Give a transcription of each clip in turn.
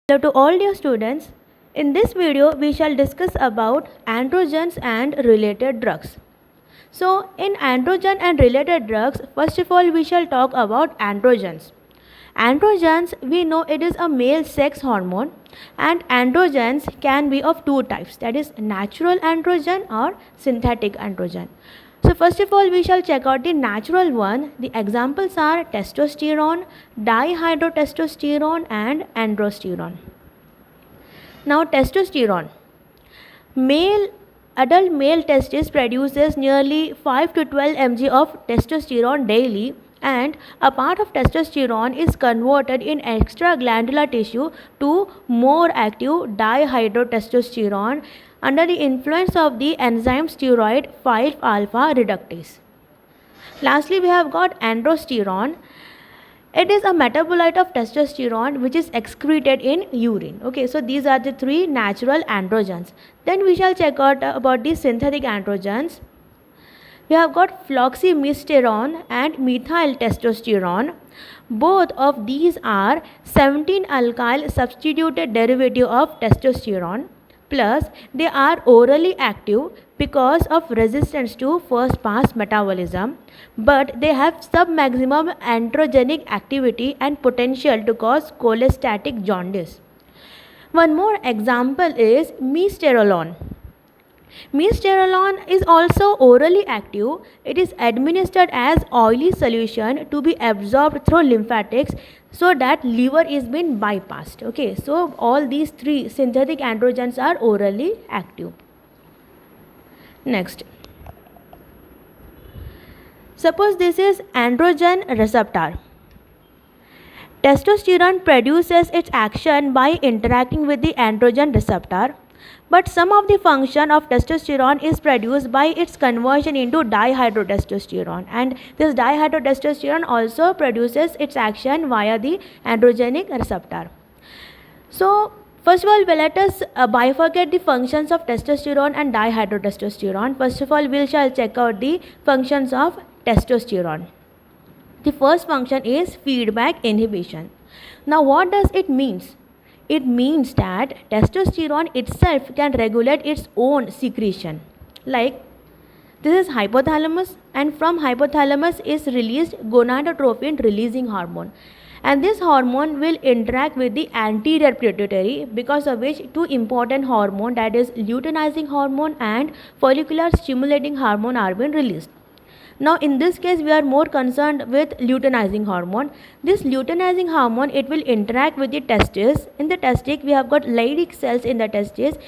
Hello to all dear students. In this video, we shall discuss about androgens and related drugs. So, in androgen and related drugs, first of all, we shall talk about androgens. Androgens, we know it is a male sex hormone, and androgens can be of two types, that is natural androgen or synthetic androgen. So first of all, we shall check out the natural one. The examples are testosterone, dihydrotestosterone and androsterone. Now testosterone. Adult male testis produces nearly 5 to 12 mg of testosterone daily, and a part of testosterone is converted in extraglandular tissue to more active dihydrotestosterone under the influence of the enzyme steroid 5-alpha reductase. Lastly, we have got androsterone. It is a metabolite of testosterone which is excreted in urine. Okay, so these are the three natural androgens. Then we shall check out about the synthetic androgens. We have got floxymesterone and methyl testosterone. Both of these are 17-alkyl substituted derivative of testosterone, plus they are orally active because of resistance to first pass metabolism, but they have submaximum androgenic activity and potential to cause cholestatic jaundice. One more example is mesterolone. Mesterolone is also orally active. It is administered as oily solution to be absorbed through lymphatics so that liver is being bypassed. Okay, so all these three synthetic androgens are orally active. Next, suppose this is androgen receptor. Testosterone produces its action by interacting with the androgen receptor, but some of the function of testosterone is produced by its conversion into dihydrotestosterone, and this dihydrotestosterone also produces its action via the androgenic receptor. So first of all, let us bifurcate the functions of testosterone and dihydrotestosterone. First of all, we shall check out the functions of testosterone. The first function is feedback inhibition. Now what does it mean? It means that testosterone itself can regulate its own secretion. Like this is hypothalamus, and from hypothalamus is released gonadotropin releasing hormone, and this hormone will interact with the anterior pituitary, because of which two important hormone, that is luteinizing hormone and follicular stimulating hormone, are being released. Now in this case we are more concerned with luteinizing hormone. This luteinizing hormone, it will interact with the testis. In the testis we have got Leydig cells in the testis,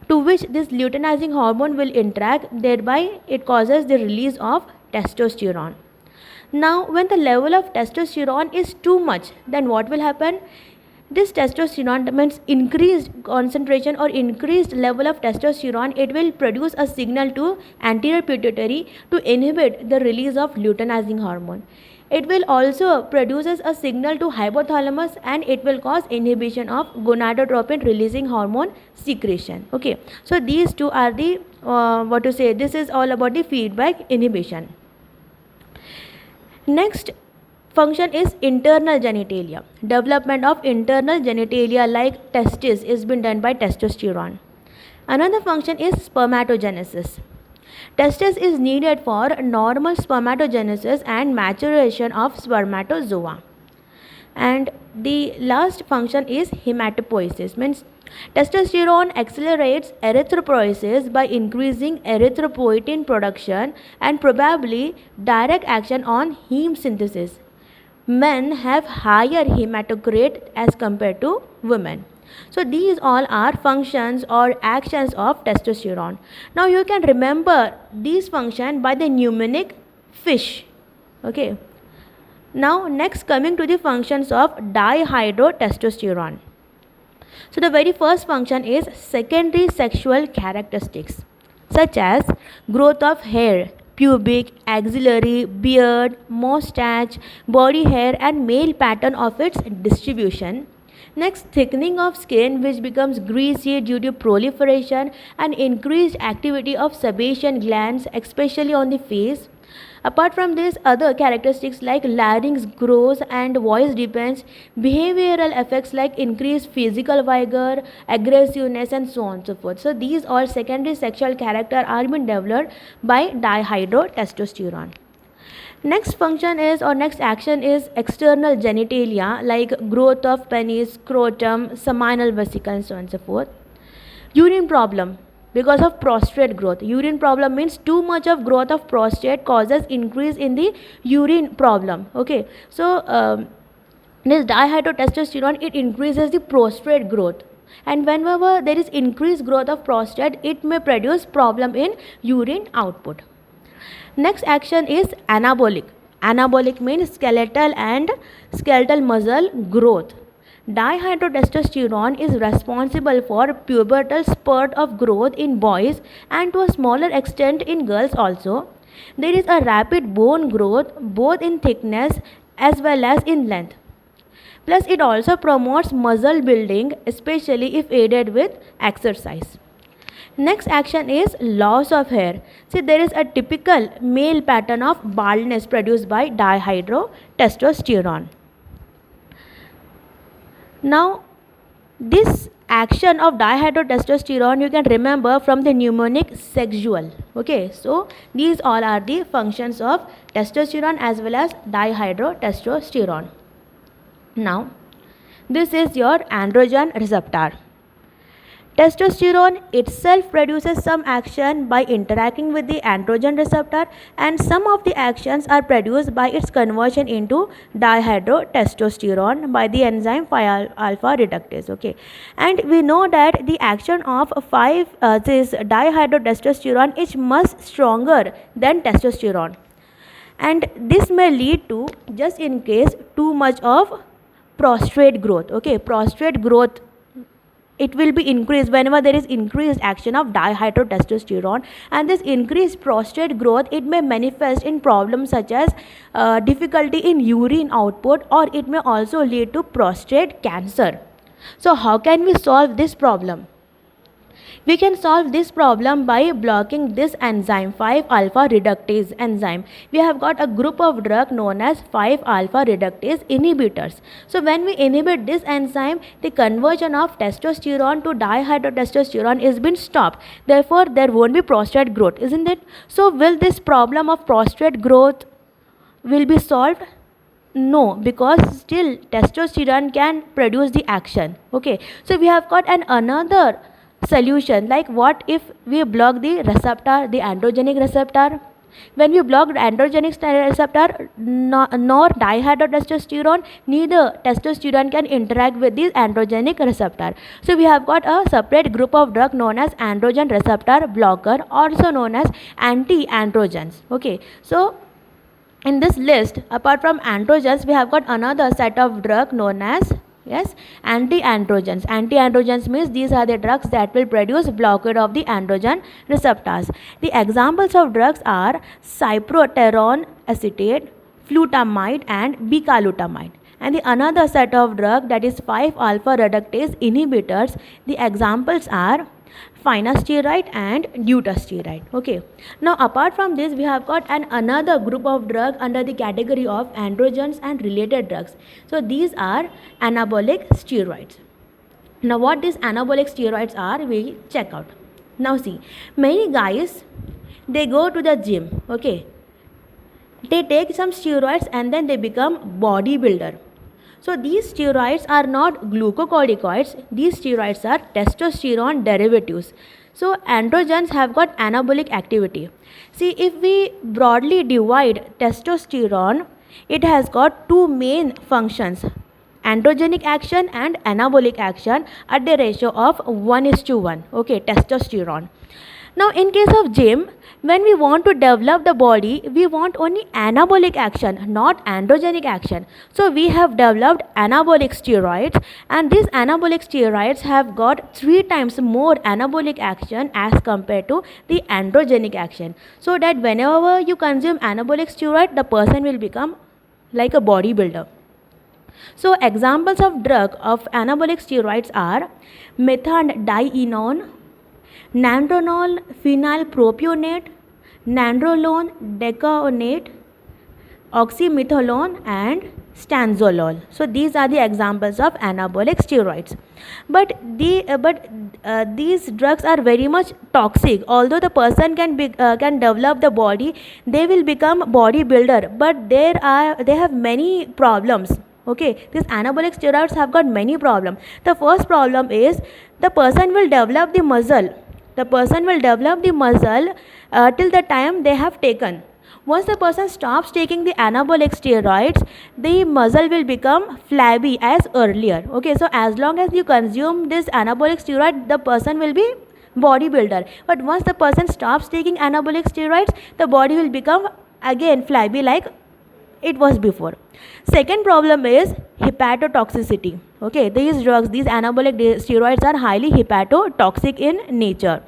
to which this luteinizing hormone will interact, thereby it causes the release of testosterone. Now when the level of testosterone is too much, then what will happen? This testosterone means increased concentration or increased level of testosterone, it will produce a signal to anterior pituitary to inhibit the release of luteinizing hormone. It will also produces a signal to hypothalamus, and it will cause inhibition of gonadotropin releasing hormone secretion. Okay, so these two are the this is all about the feedback inhibition. Next function is internal genitalia. Development of internal genitalia like testis is being done by testosterone. Another function is spermatogenesis. Testis is needed for normal spermatogenesis and maturation of spermatozoa. And the last function is hematopoiesis, means testosterone accelerates erythropoiesis by increasing erythropoietin production and probably direct action on heme synthesis. Men have higher hematocrit as compared to women. So these all are functions or actions of testosterone. Now you can remember these functions by the mnemonic FISH. Okay. Now next, coming to the functions of dihydrotestosterone. So the very first function is secondary sexual characteristics such as growth of hair, pubic, axillary, beard, mustache, body hair and male pattern of its distribution. Next, thickening of skin which becomes greasy due to proliferation and increased activity of sebaceous glands, especially on the face. Apart from this, other characteristics like larynx grows and voice depends, behavioral effects like increased physical vigor, aggressiveness, and so on and so forth. So these all secondary sexual character are being developed by dihydrotestosterone. Next function is or next action is external genitalia like growth of penis, scrotum, seminal vesicle, and so on and so forth. Urine problem because of prostate growth. Urine problem means too much of growth of prostate causes increase in the urine problem. Okay, so this dihydrotestosterone, it increases the prostate growth, and whenever there is increased growth of prostate, it may produce problem in urine output. Next action is anabolic. Anabolic means skeletal muscle growth. Dihydrotestosterone is responsible for pubertal spurt of growth in boys and to a smaller extent in girls also. There is a rapid bone growth both in thickness as well as in length. Plus it also promotes muscle building, especially if aided with exercise. Next action is loss of hair. See, there is a typical male pattern of baldness produced by dihydrotestosterone. Now, this action of dihydrotestosterone you can remember from the mnemonic sexual. Okay, so these all are the functions of testosterone as well as dihydrotestosterone. Now, this is your androgen receptor. Testosterone itself produces some action by interacting with the androgen receptor, and some of the actions are produced by its conversion into dihydrotestosterone by the enzyme 5-alpha reductase. Okay, and we know that the action of this dihydrotestosterone is much stronger than testosterone, and this may lead to, just in case, too much of prostate growth. Okay, prostate growth, it will be increased whenever there is increased action of dihydrotestosterone, and this increased prostate growth, it may manifest in problems such as difficulty in urine output, or it may also lead to prostate cancer. So how can we solve this problem? We can solve this problem by blocking this enzyme 5-alpha reductase enzyme. We have got a group of drug known as 5-alpha reductase inhibitors. So when we inhibit this enzyme, the conversion of testosterone to dihydrotestosterone is been stopped. Therefore, there won't be prostate growth, isn't it? So will this problem of prostate growth will be solved? No, because still testosterone can produce the action. Okay, so we have got another solution, like what if we block the receptor, the androgenic receptor? When we block the androgenic receptor, nor dihydrotestosterone, neither testosterone can interact with the androgenic receptor. So we have got a separate group of drug known as androgen receptor blocker, also known as anti-androgens. Okay, so in this list, apart from androgens, we have got another set of drug known as anti-androgens. Anti-androgens means these are the drugs that will produce blockade of the androgen receptors. The examples of drugs are cyproterone acetate, flutamide, and bicalutamide. And the another set of drug, that is 5-alpha reductase inhibitors. The examples are finasteride and dutasteride. Okay, now apart from this, we have got another group of drug under the category of androgens and related drugs. So these are anabolic steroids. Now what these anabolic steroids are, we check out. Now see, many guys, they go to the gym. Okay, they take some steroids and then they become bodybuilder. So these steroids are not glucocorticoids, these steroids are testosterone derivatives. So androgens have got anabolic activity. See, if we broadly divide testosterone, it has got two main functions, androgenic action and anabolic action at the ratio of 1:1. Okay, testosterone. Now in case of gym, when we want to develop the body, we want only anabolic action, not androgenic action. So we have developed anabolic steroids, and these anabolic steroids have got 3 times more anabolic action as compared to the androgenic action. So that whenever you consume anabolic steroid, the person will become like a bodybuilder. So examples of drug of anabolic steroids are methandrolone, nandrolone phenylpropionate, nandrolone, decaonate, oxymetholone and stanzolol. So these are the examples of anabolic steroids. But these drugs are very much toxic. Although the person can develop the body, they will become bodybuilder, but they have many problems. Okay, these anabolic steroids have got many problems. The first problem is the person will develop the muscle. The person will develop the muscle till the time they have taken. Once the person stops taking the anabolic steroids, the muscle will become flabby as earlier. Okay, so as long as you consume this anabolic steroid, the person will be bodybuilder. But once the person stops taking anabolic steroids, the body will become again flabby like it was before. Second problem is hepatotoxicity. Okay, these drugs, these anabolic steroids are highly hepatotoxic in nature.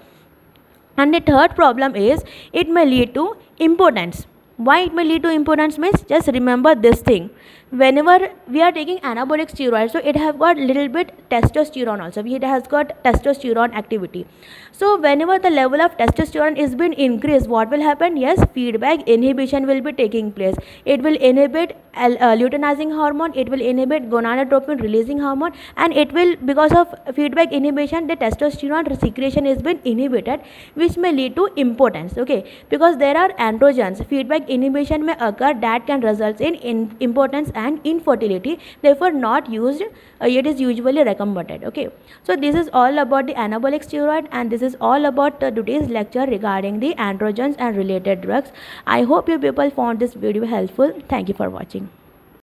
And the third problem is it may lead to impotence. Why it may lead to impotence means, just remember this thing. Whenever we are taking anabolic steroids, so it has got little bit testosterone also. It has got testosterone activity. So whenever the level of testosterone is being increased, what will happen? Yes, feedback inhibition will be taking place. It will inhibit luteinizing hormone, it will inhibit gonadotropin releasing hormone, and it will, because of feedback inhibition, the testosterone secretion is being inhibited, which may lead to impotence. Okay, because there are androgens, feedback inhibition may occur that can result in impotence and infertility, therefore not used. It is usually recommended. Okay, so this is all about the anabolic steroid, and this is all about today's lecture regarding the androgens and related drugs. I hope you people found this video helpful. Thank you for watching.